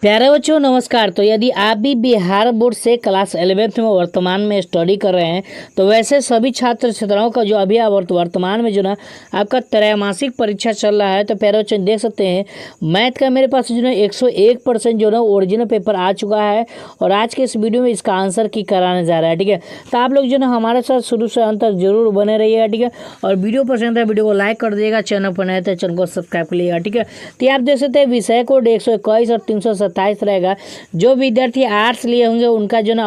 प्यारे बच्चों नमस्कार। तो यदि आप भी बिहार बोर्ड से क्लास 11th में वर्तमान में स्टडी कर रहे हैं तो वैसे सभी छात्र छात्राओं का जो अभी वर्तमान में जो ना आपका त्रैमासिक परीक्षा चल रहा है। तो प्यारे बच्चों देख सकते हैं मैथ का मेरे पास जो ना 101% जो ना ओरिजिनल पेपर आ चुका है और आज के इस वीडियो में इसका आंसर की कराने जा रहा है। ठीक है, तो आप लोग जो ना हमारे साथ शुरू से अंत तक जरूर बने रहिएगा। ठीक है, और वीडियो पसंद है वीडियो को लाइक कर दीजिएगा, चैनल पर नए तो चैनल को सब्सक्राइब कर लीजिएगा। ठीक है, तो आप देख सकते हैं विषय कोड 121 और 327 रहेगा। जो विद्यार्थी आर्ट्स लिए होंगे उनका जो ना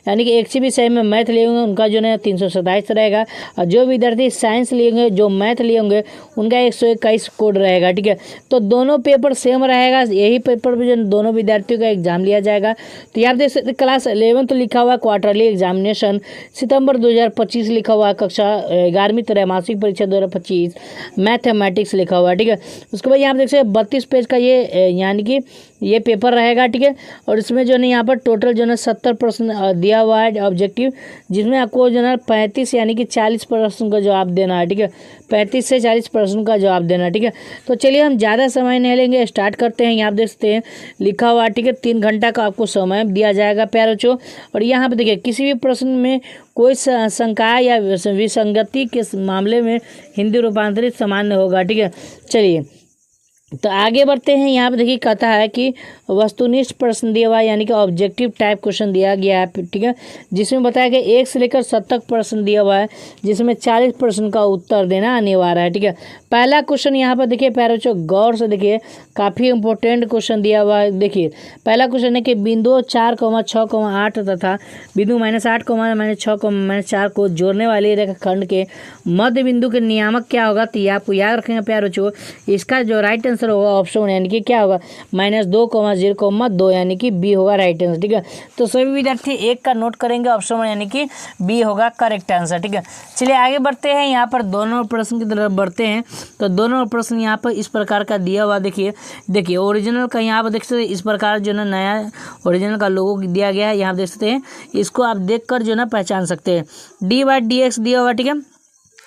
यानी कि एक से भी विषय में मैथ लिए होंगे उनका जो है 327 रहेगा, और जो विद्यार्थी साइंस लिए होंगे जो मैथ लिए होंगे उनका 121 कोड रहेगा। ठीक है, तो दोनों पेपर सेम रहेगा, यही पेपर में जो दोनों विद्यार्थियों का एग्जाम लिया जाएगा। तो यहाँ देख सकते क्लास 11 लिखा हुआ क्वार्टरली एग्जामिनेशन सितंबर 2025 लिखा हुआ, कक्षा 11वीं त्रैमासिक परीक्षा 2025 मैथमेटिक्स लिखा हुआ है। ठीक है, उसके बाद यहाँ देख सकते 32 पेज का ये यानी कि ये पेपर रहेगा। ठीक है, और इसमें जो है यहाँ पर टोटल जो है 70 प्रश्न दिया हुआ है ऑब्जेक्टिव, जिसमें आपको जो है 35 यानी कि 40 प्रश्न का जवाब देना है। ठीक है, 35 से 40 प्रश्न का जवाब देना है। ठीक है, तो चलिए हम ज़्यादा समय नहीं लेंगे, स्टार्ट करते हैं। यहाँ देख सकते हैं लिखा हुआ, ठीक है, 3 घंटा का आपको समय दिया जाएगा प्यारे बच्चों। और यहाँ पर देखिए किसी भी प्रश्न में कोई शंका या विसंगति के मामले में हिंदी रूपांतरित सामान्य होगा। ठीक है, चलिए तो आगे बढ़ते हैं। यहाँ पे देखिए कहता है कि वस्तुनिष्ठ प्रश्न दिया हुआ है यानी कि ऑब्जेक्टिव टाइप क्वेश्चन दिया गया है। ठीक है, जिसमें बताया गया 1 से लेकर 7 तक प्रश्न दिया हुआ है, जिसमें 40 प्रश्न का उत्तर देना अनिवार्य है। ठीक है, पहला क्वेश्चन यहाँ पर देखिए प्यारे बच्चों गौर से देखिए, काफ़ी इंपॉर्टेंट क्वेश्चन दिया हुआ है। देखिए पहला क्वेश्चन है कि बिंदु 4,6,8 तथा बिंदु -8, -6, -4 को जोड़ने वाले रेखाखंड के मध्य बिंदु के नियामक क्या होगा। तो ये आपको याद रखेंगे प्यारे बच्चों, इसका जो राइट आंसर होगा ऑप्शन यानी कि क्या होगा -2,0,2 यानी कि बी होगा राइट आंसर। ठीक है, तो सभी विद्यार्थी एक का नोट करेंगे, ऑप्शन यानी कि बी होगा करेक्ट आंसर। ठीक है, चलिए आगे बढ़ते हैं। यहाँ पर दोनों प्रश्न की तरफ बढ़ते हैं। तो दोनों प्रश्न यहाँ पर इस प्रकार का दिया हुआ, देखिए ओरिजिनल का यहाँ पर देख सकते हैं इस प्रकार जो ना नया ओरिजिनल का लोगो दिया गया है। यहाँ देख सकते हैं, इसको आप देख कर जो ना पहचान सकते हैं। dy/dx दिया हुआ। ठीक है,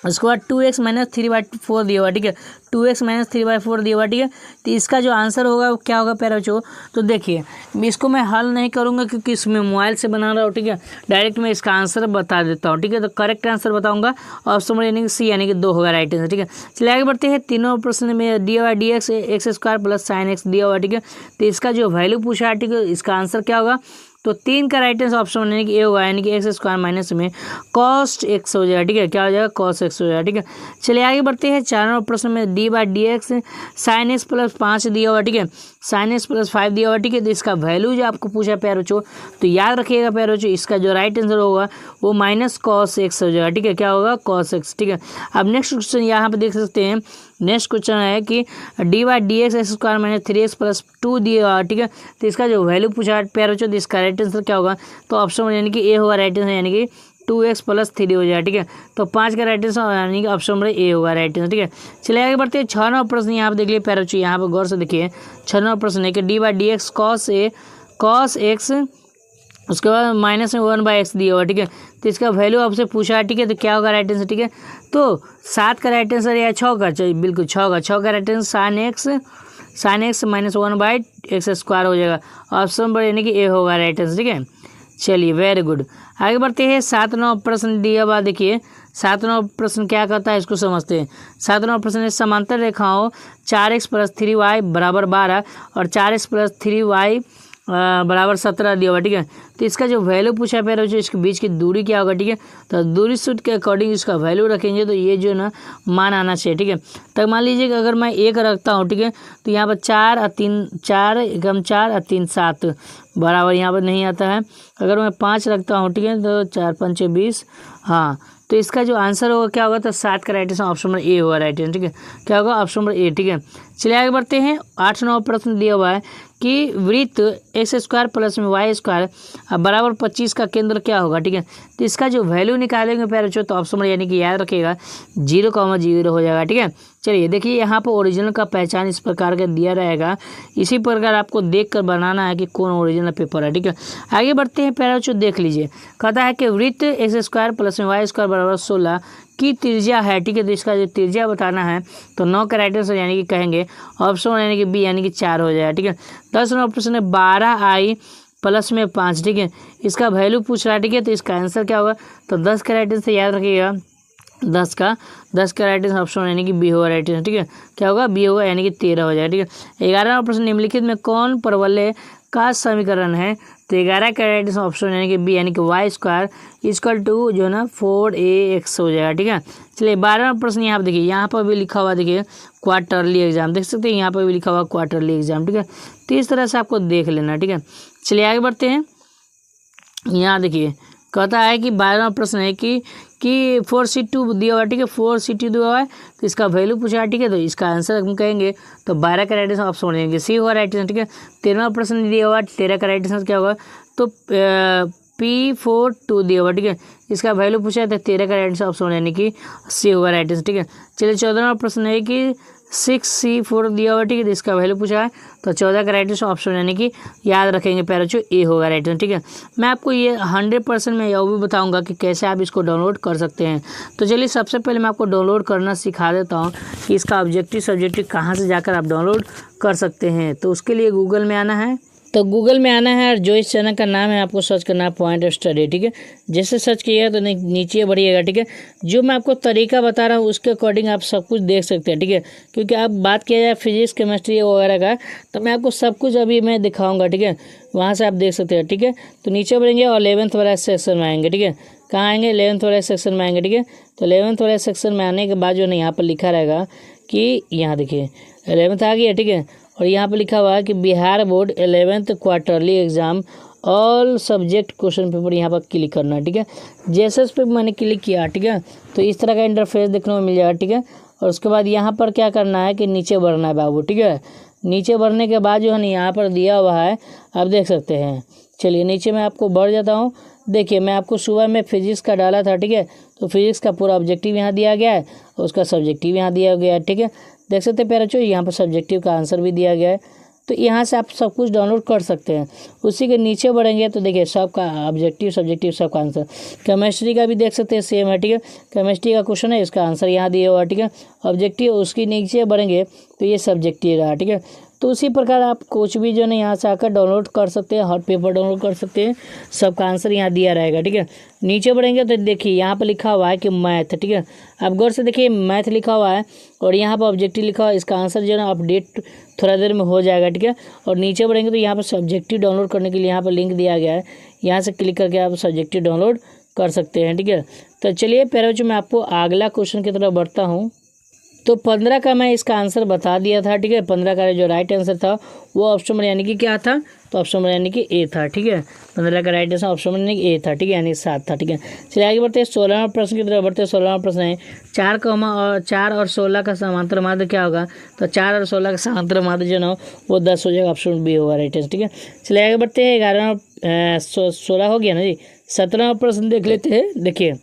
उसके बाद 2x - 3/4 दिया हुआ। ठीक है, 2x - 3/4 दिया हुआ। ठीक है, तो इसका जो आंसर होगा वो क्या होगा प्यारे बच्चों। तो देखिए इसको मैं हल नहीं करूंगा क्योंकि इसमें मोबाइल से बना रहा हूँ। ठीक है, डायरेक्ट मैं इसका आंसर बता देता हूँ। ठीक है, तो करेक्ट आंसर बताऊंगा, ऑप्शन यानी कि सी यानी कि 2 होगा राइट आंसर। ठीक है, चलिए आगे बढ़ते हैं। तीनों प्रश्न में dy/dx x² + sin x दिया हुआ। ठीक है, तो इसका जो वैल्यू पूछा है, ठीक है, इसका आंसर क्या होगा। तो 3 का राइट आंसर ऑप्शन यानी कि ए होगा, यानी कि x² माइनस में cos x हो जाएगा। ठीक है, क्या हो जाएगा cos x हो जाएगा। ठीक है, चलिए आगे बढ़ते हैं। 4 प्रश्न में dy/dx sin x + 5 दिया हुआ। ठीक है, sin x + 5 दिया हुआ। ठीक है, तो इसका वैल्यू जो आपको पूछा प्यारे बच्चों, तो याद रखिएगा प्यारे बच्चों, इसका जो राइट आंसर होगा वो -cos x हो जाएगा। ठीक है, क्या होगा cos x। ठीक है, अब नेक्स्ट क्वेश्चन यहाँ पे देख सकते हैं। नेक्स्ट क्वेश्चन है कि dy/dx x² - 3x + 2 दिया हुआ। ठीक है, तो इसका जो वैल्यू पूछा है प्यारे बच्चों, तो इसका राइट आंसर क्या होगा। तो ऑप्शन यानी कि ए होगा राइट आंसर, यानी कि 2x + 3 हो जाएगा। ठीक है, तो 5 का राइट आंसर यानी कि ऑप्शन नंबर ए होगा राइट आंसर। ठीक है, चलिए आगे बढ़ते हैं। 6वां प्रश्न यहाँ पे देख लिए प्यारे बच्चों, यहाँ पे गौर से देखिए। 6वां प्रश्न है कि dy/dx cos x उसके बाद -1/x दिया हुआ। ठीक है, तो इसका वैल्यू आपसे पूछा है। ठीक है, तो क्या होगा राइट आंसर। ठीक है, तो 7 का राइट आंसर या 6 का, चलिए बिल्कुल 6 का right answer sin x -1/x² हो जाएगा, ऑप्शन नंबर यानी कि ए होगा राइट आंसर। ठीक है, चलिए वेरी गुड। आगे बढ़ते हैं। 7वां प्रश्न दिया हुआ, देखिए 7वां प्रश्न क्या कहता है इसको समझते हैं। 7वां प्रश्न है समांतर रेखाओं 4x + 3y = 12 और 4x + 3y = 17 दिया हुआ। ठीक है, तो इसका जो वैल्यू पूछा है प्यारे बच्चों, इसके बीच की दूरी क्या होगा। ठीक है, तो दूरी सूत्र के अकॉर्डिंग इसका वैल्यू रखेंगे तो ये जो ना मान आना चाहिए। ठीक है, तो मान लीजिए कि अगर मैं 1 रखता हूँ, ठीक है, तो यहाँ पर 4 और 3 4 एकम 4 और 3 7 बराबर यहाँ पर नहीं आता है। अगर मैं 5 रखता हूँ, ठीक है, तो 4 × 5 = 20। हाँ, तो इसका जो आंसर होगा क्या होगा, तो 7 का right answer option number A होगा राइट आंसर। ठीक है, क्या होगा ऑप्शन नंबर ए। ठीक है, चलिए आगे बढ़ते हैं। 8वां प्रश्न दिया हुआ है कि वृत्त x² + y² = 25 का केंद्र क्या होगा। ठीक है, तो इसका जो वैल्यू निकालेंगे प्यारे बच्चों, तो ऑप्शन यानी कि याद रखिएगा 0,0 हो जाएगा। ठीक है, चलिए देखिए यहाँ पर ओरिजिनल का पहचान इस प्रकार का दिया रहेगा, इसी प्रकार आपको देख कर बनाना है कि कौन ओरिजिनल पेपर है। ठीक है, आगे बढ़ते हैं प्यारे बच्चों, देख लीजिए। कहता है कि वृत्त x² + y² = 16 की त्रिज्या है, ठीक है। तो इसका जो त्रिज्या बताना है तो 9 का राइट आंसर यानी कि कहेंगे ऑप्शन यानी कि बी यानी कि 4 हो जाएगा, ठीक है। 10 नंबर प्रश्न है 12i प्लस में 5, ठीक है। इसका वैल्यू पूछ रहा है, ठीक है। तो इसका आंसर क्या होगा, तो 10 का राइट आंसर याद रखिएगा, 10 का राइट आंसर ऑप्शन यानी कि बी होगा राइट आंसर, ठीक है। क्या होगा, बी होगा यानी कि 13 हो जाएगा, ठीक है। 11वां प्रश्न निम्नलिखित में कौन परवलय का समीकरण है, तो 11 का राइट आंसर ऑप्शन यानी कि बी यानी कि वाई स्क्वायर इक्वल टू जो है ना 4ax हो जाएगा, ठीक है। चलिए 12वां प्रश्न यहाँ पर देखिए, यहाँ पर भी लिखा हुआ देखिए क्वार्टरली एग्जाम, देख सकते हैं यहाँ पर भी लिखा हुआ क्वार्टरली एग्जाम, ठीक है। तो इस तरह से आपको देख लेना, ठीक है। चलिए आगे बढ़ते हैं। यहाँ देखिए कहता है कि 12वां प्रश्न है कि 4c2 दिया हुआ है, ठीक है। 4c2 दिया हुआ है तो इसका वैल्यू पूछा है, ठीक है। तो इसका आंसर हम कहेंगे तो 12 का राइट आंसर ऑप्शन देंगे सी होगा राइट आंसर, ठीक है। 13वां प्रश्न दिया हुआ है, 13 का राइट आंसर क्या होगा, तो P42 दिया हुआ, ठीक है। इसका वैल्यू पूछा है तो 13 का राइट आंसर ऑप्शन यानी कि सी होगा राइट आंसर, ठीक है। चलिए 14वां प्रश्न है कि 6c4 दिया हुआ, ठीक है। तो इसका वैल्यू पूछा है तो 14 का राइट आंसर ऑप्शन यानी कि याद रखेंगे पैराचू ए होगा राइट आंसर, ठीक है। मैं आपको ये 100% में यह भी बताऊंगा कि कैसे आप इसको डाउनलोड कर सकते हैं। तो चलिए सबसे पहले मैं आपको डाउनलोड करना सिखा देता हूँ कि इसका ऑब्जेक्टिव सब्जेक्टिव कहाँ से जाकर आप डाउनलोड कर सकते हैं। तो उसके लिए गूगल में आना है, तो गूगल में आना है और जो इस चैनल का नाम है आपको सर्च करना है पॉइंट ऑफ स्टडी, ठीक है। जैसे सर्च किएगा तो नीचे बढ़िएगा, ठीक है। जो मैं आपको तरीका बता रहा हूँ उसके अकॉर्डिंग आप सब कुछ देख सकते हैं, ठीक है। क्योंकि आप बात किया जाए फिजिक्स केमिस्ट्री वगैरह का तो मैं आपको सब कुछ अभी मैं दिखाऊंगा, ठीक है। वहाँ से आप देख सकते हैं, ठीक है। तो नीचे बढ़ेंगे और 11th वाला सेक्शन में आएंगे, ठीक है। कहाँ आएंगे, 11th वाले सेक्शन में आएंगे, ठीक है। तो 11th वाले सेक्शन में आने के बाद जो है यहाँ पर लिखा रहेगा कि यहाँ देखिए 11th आ गया, ठीक है। और यहाँ पे लिखा हुआ है कि Bihar board 11th quarterly exam all subject question paper, यहाँ पर क्लिक करना है, ठीक है। जैसे इस पर मैंने क्लिक किया, ठीक है, तो इस तरह का इंटरफेस देखने को मिल जाएगा, ठीक है। और उसके बाद यहाँ पर क्या करना है कि नीचे बढ़ना है बाबू, ठीक है। नीचे बढ़ने के बाद जो है ना यहाँ पर दिया हुआ है, आप देख सकते हैं। चलिए नीचे मैं आपको बढ़ जाता हूँ। देखिए मैं आपको सुबह में फिजिक्स का डाला था, ठीक है। तो फिजिक्स का पूरा ऑब्जेक्टिव यहाँ दिया गया है और उसका सब्जेक्टिव यहाँ दिया गया है, ठीक है। देख सकते हैं प्यारे, यहाँ पर सब्जेक्टिव का आंसर भी दिया गया है। तो यहाँ से आप सब कुछ डाउनलोड कर सकते हैं। उसी के नीचे बढ़ेंगे तो देखिए सबका ऑब्जेक्टिव सब्जेक्टिव सबका आंसर, केमिस्ट्री का भी देख सकते हैं सेम है, ठीक है। केमिस्ट्री का क्वेश्चन है, इसका आंसर यहाँ दिया हुआ है, ठीक है। ऑब्जेक्टिव उसके नीचे बढ़ेंगे तो ये सब्जेक्टिव रहा, ठीक है। तो उसी प्रकार आप कुछ भी जो है यहाँ से आकर डाउनलोड कर सकते हैं, हॉट पेपर डाउनलोड कर सकते हैं, सबका आंसर यहाँ दिया रहेगा, ठीक है। नीचे बढ़ेंगे तो देखिए यहाँ पर लिखा हुआ है कि मैथ, ठीक है। आप गौर से देखिए मैथ लिखा हुआ है और यहाँ पर ऑब्जेक्टिव लिखा हुआ है, इसका आंसर जो है ना अपडेट थोड़ा देर में हो जाएगा, ठीक है। और नीचे बढ़ेंगे तो यहाँ पर सब्जेक्टिव डाउनलोड करने के लिए यहाँ पर लिंक दिया गया है, यहाँ से क्लिक करके आप सब्जेक्टिव डाउनलोड कर सकते हैं, ठीक है। तो चलिए पहले बच्चों मैं आपको अगला क्वेश्चन की तरफ बढ़ता हूँ। तो 15 का मैं इसका आंसर बता दिया था, ठीक है। 15 का जो राइट आंसर था वो ऑप्शन में यानी कि क्या था, तो ऑप्शन में यानी कि ए था, ठीक है। 15 का राइट आंसर ऑप्शन में यानी कि ए था, ठीक है, यानी 7 था, ठीक है। चलिए आगे बढ़ते हैं 16वां प्रश्न की तरफ बढ़ते हैं। 16वां प्रश्न है 4 और 16 का समांतर माध्य क्या होगा, तो 4 और 16 का समांतर माध्य जो ना वो 10 हो जाएगा, ऑप्शन बी होगा राइट आंसर, ठीक है। चलिए आगे बढ़ते हैं। 16 हो गया ना जी। 17वां प्रश्न देख लेते हैं। देखिए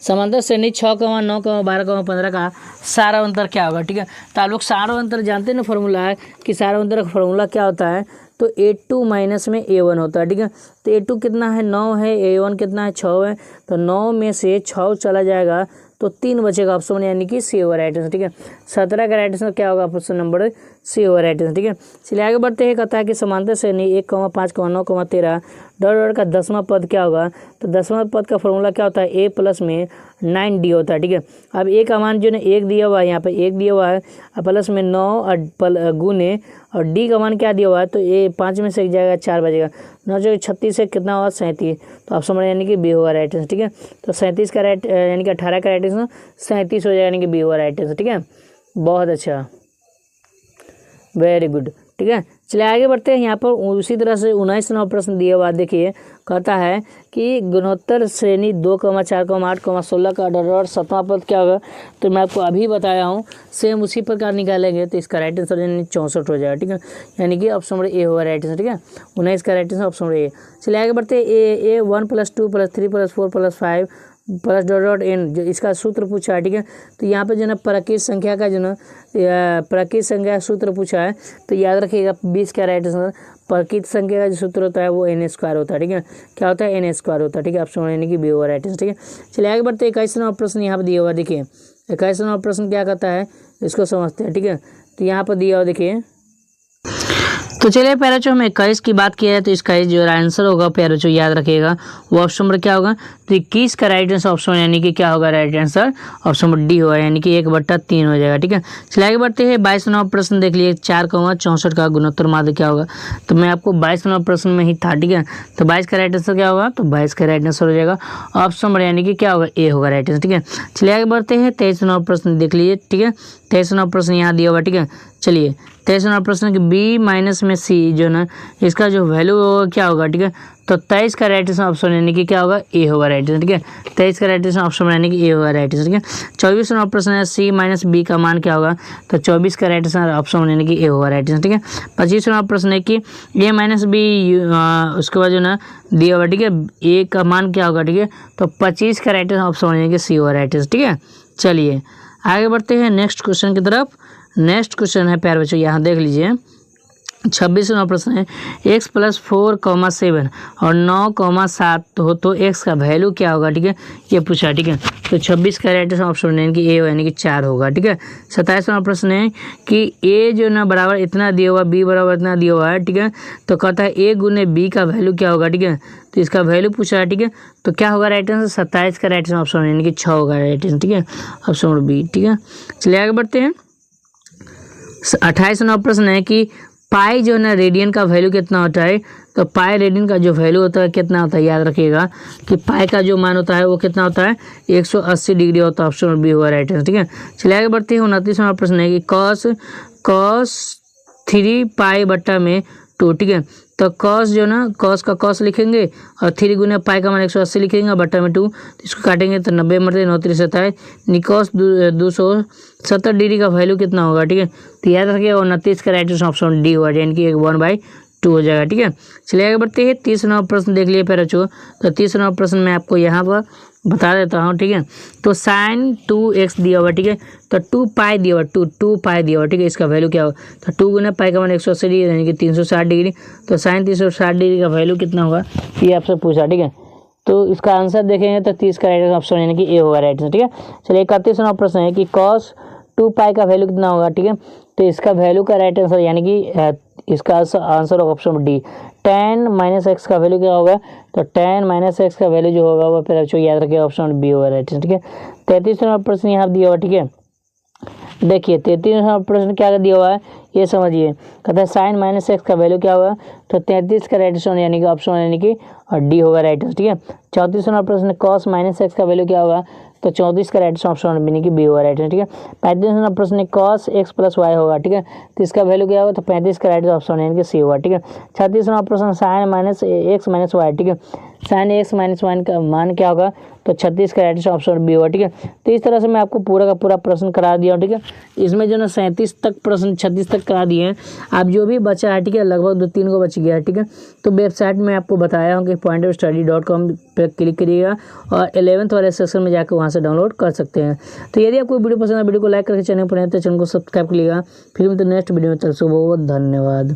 समांतर श्रेणी 6, 9, 12, 15 का सारा अंतर क्या होगा, ठीक है। तो आप लोग सारा अंतर जानते हैं ना, फॉर्मूला है कि सारा अंतर का फॉर्मूला क्या होता है, तो A2 माइनस में A1 होता है, ठीक है। तो A2 कितना है 9 है, A1 कितना है 6 है, तो 9 में से 6 चला जाएगा तो 3 बचेगा, ऑप्शन यानी कि सी होगा राइट आंसर, ठीक है। 17 का राइट आंसर क्या होगा, ऑप्शन नंबर सी होगा राइट आंसर, ठीक है। चलिए आगे बढ़ते हैं। कहता है कि समांतर श्रेणी 1, 5, 9, 13 डॉट का 10वां पद क्या होगा, तो 10वां पद का फॉर्मूला क्या होता है, ए प्लस में 9D होता है, ठीक है। अब ए का मान जो है 1 दिया हुआ है, यहाँ पे 1 दिया हुआ है और प्लस में 9 और गुने और डी का मान क्या दिया हुआ है, तो ए 5 में से 1 जाएगा 4 बजेगा, 9 जो 36 से कितना होगा 37, तो ऑप्शन यानी कि बी होगा राइट आंसर, ठीक है। तो 37 का राइट यानी कि 18 का राइट आंसर 37 हो जाएगा, यानी कि बी होगा राइट आंसर, ठीक है। बहुत अच्छा, वेरी गुड, ठीक है। चलिए आगे बढ़ते हैं। यहाँ पर उसी तरह से 19 नंबर प्रश्न दिया हुआ देखिए, कहता है कि गुणोत्तर श्रेणी 2, 4, 8, 16 का डॉट 7वां पद क्या होगा, तो मैं आपको अभी बताया हूँ सेम उसी प्रकार निकालेंगे तो इसका राइट आंसर यानी 64 हो जाएगा, ठीक है, यानी कि ऑप्शन नंबर ए होगा राइट आंसर, ठीक है। 19 का right answer option number A. चलिए आगे बढ़ते हैं। ए 1 + 2 + 3 + 4 + 5 प्लस डॉट एन, जो इसका सूत्र पूछा है, ठीक है। तो यहाँ पे जो ना प्राकृत संख्या का जो ना प्राकृत संख्या सूत्र पूछा है, तो याद रखिएगा 20 का राइट आंसर प्रकृत संख्या का जो सूत्र होता है वो n² होता है, ठीक है। क्या होता है, n² होता है, ठीक है। ऑप्शन यानी कि बी होगा राइट आंसर, ठीक है। चलिए आगे बढ़ते हैं। 21वां प्रश्न यहाँ पर दिया हुआ, देखिए 21वां प्रश्न क्या कहता है इसको समझते हैं, ठीक है। तो यहाँ पर दिया हुआ देखिए, तो चलिए प्यारे बच्चों, हम 21 की बात किया है तो इसका जो आंसर होगा प्यारे बच्चों याद रखिएगा, वो ऑप्शन नंबर क्या होगा, तो 21 का राइट आंसर ऑप्शन यानी कि क्या होगा right answer, option number D होगा, यानी कि 1/3 हो जाएगा, ठीक है। चलिए आगे बढ़ते हैं। 22वां प्रश्न देख लिए, 4,64 का गुणोत्तर माध्य क्या होगा। तो मैं आपको 22वां प्रश्न में ही था, ठीक है। तो 22 का राइट आंसर क्या होगा, तो 22 का राइट आंसर हो जाएगा ऑप्शन नंबर यानी कि क्या होगा, ए होगा राइट आंसर, ठीक है। चलिए आगे बढ़ते हैं। 23वां प्रश्न देख लीजिए, ठीक है। 23वां प्रश्न यहाँ दिया हुआ, ठीक है। चलिए 23वां प्रश्न कि बी माइनस में सी जो ना इसका जो वैल्यू होगा क्या होगा, ठीक है। तो 23 का राइट आंसर ऑप्शन यानी कि क्या होगा, ए होगा राइट आंसर, ठीक है। 23 का राइट आंसर ऑप्शन यानी कि ए होगा राइट आंसर, ठीक है। 24वां प्रश्न है सी माइनस बी का मान क्या होगा, तो 24 का राइट आंसर ऑप्शन यानी कि ए होगा राइट आंसर, ठीक है। 25वां प्रश्न है कि ए माइनस बी उसके बाद जो ना दिया होगा, ठीक है, ए का मान क्या होगा, ठीक है। तो 25 का राइट आंसर ऑप्शन यानी कि सी होगा राइट आंसर, ठीक है। चलिए आगे बढ़ते हैं नेक्स्ट क्वेश्चन की तरफ। नेक्स्ट क्वेश्चन है प्यारे बच्चों, यहाँ देख लीजिए 26वां प्रश्न है x + 4,7 और 9,7 हो तो x का वैल्यू क्या होगा, ठीक है, ये पूछा, ठीक है। तो 26 का राइट आंसर ऑप्शन यानी कि ए यानी कि 4 होगा, ठीक है। 27वां प्रश्न है कि a जो ना बराबर इतना दिया हुआ, b बराबर इतना दिया हुआ है, ठीक है। तो कहता है a गुने b का वैल्यू क्या होगा, ठीक है। तो इसका वैल्यू पूछा है, ठीक है। तो क्या होगा राइट आंसर, 27 का राइट आंसर ऑप्शन यानी कि 6 होगा राइट आंसर, ठीक है, ऑप्शन नंबर बी, ठीक है। चलिए आगे बढ़ते हैं। 28वां प्रश्न है कि पाई जो है ना रेडियन का वैल्यू कितना होता है। तो पाई रेडियन का जो वैल्यू होता है कितना होता है, याद रखिएगा कि पाई का जो मान होता है वो कितना होता है, 180 डिग्री होता है, ऑप्शन बी हुआ राइट आंसर, ठीक है। चलिए आगे बढ़ते हैं। 29वां प्रश्न है कि cos 3 पाई बट्टा में 2, ठीक है। तो cos जो ना cos का cos लिखेंगे और 3 गुना पाई का मान 180 लिखेंगे और बट्टा में 2, तो इसको काटेंगे तो 90 मरते 9 3 27 निकोस 270 डिग्री का वैल्यू कितना होगा, ठीक है। तो याद रखिए 29 का राइट आंसर ऑप्शन डी होगा, यानी कि 1/2 हो जाएगा, ठीक है। चलिए आगे बढ़ते हैं। 30वां प्रश्न देख लिए फिर बच्चों। तो 30वां प्रश्न मैं आपको यहाँ पर बता देता हूँ, ठीक है। तो sin 2x दिया हुआ, ठीक है। तो 2 पाई दिया हुआ, 2 पाई दिया हुआ, ठीक है। इसका वैल्यू क्या होगा, तो 2 गुना पाई का मान 180 डिग्री यानी कि 360 डिग्री। तो sin 360 डिग्री का वैल्यू कितना होगा, ये आपसे पूछा, ठीक है। तो इसका आंसर देखेंगे तो 30 का राइट ऑप्शन यानी कि ए होगा राइट आंसर, ठीक है। चलिए 31वां प्रश्न है कि cos 2 पाई का वैल्यू कितना होगा, ठीक है। तो इसका वैल्यू का राइट आंसर यानी कि इसका answer option D. tan - x का वैल्यू क्या होगा, तो tan - x का वैल्यू जो होगा वो फिर आपको याद रखिए ऑप्शन बी होगा राइट, ठीक है। 33वां प्रश्न यहाँ दिया हुआ, ठीक है। देखिए 33वां प्रश्न क्या दिया हुआ है ये समझिए। कहता है sin - x का वैल्यू क्या होगा, तो 33 का राइट आंसर यानी कि ऑप्शन यानी कि डी होगा राइट आंसर, ठीक है। 34वां प्रश्न cos - x का वैल्यू क्या होगा, तो 34 का राइट ऑप्शन यानी कि बी होगा राइट आंसर, ठीक है। 35वां प्रश्न cos x + y होगा, ठीक है। तो इसका वैल्यू क्या होगा, तो 35 का राइट ऑप्शन यानी कि सी होगा, ठीक है। 36वां प्रश्न sin - x - y, ठीक है। sin x - y का मान क्या होगा, तो 36 का राइट ऑप्शन बी होगा, ठीक है। तो इस तरह से मैं आपको पूरा का पूरा प्रश्न करा दिया हूँ, ठीक है। इसमें जो ना 37 तक प्रश्न 36 तक करा दिए हैं। आप जो भी बचा है, ठीक है, लगभग 2-3 को बच गया है, ठीक है। तो वेबसाइट में आपको बताया हूँ कि pointerstudy.com पर क्लिक करिएगा और 11th वाले सेक्शन में जाकर वहाँ से डाउनलोड कर सकते हैं। तो यदि आपको वीडियो पसंद है, वीडियो को लाइक करके चैनल पर तो चैनल को सब्सक्राइब करिएगा। फिर मिलते हैं नेक्स्ट वीडियो में, तब तक बहुत धन्यवाद।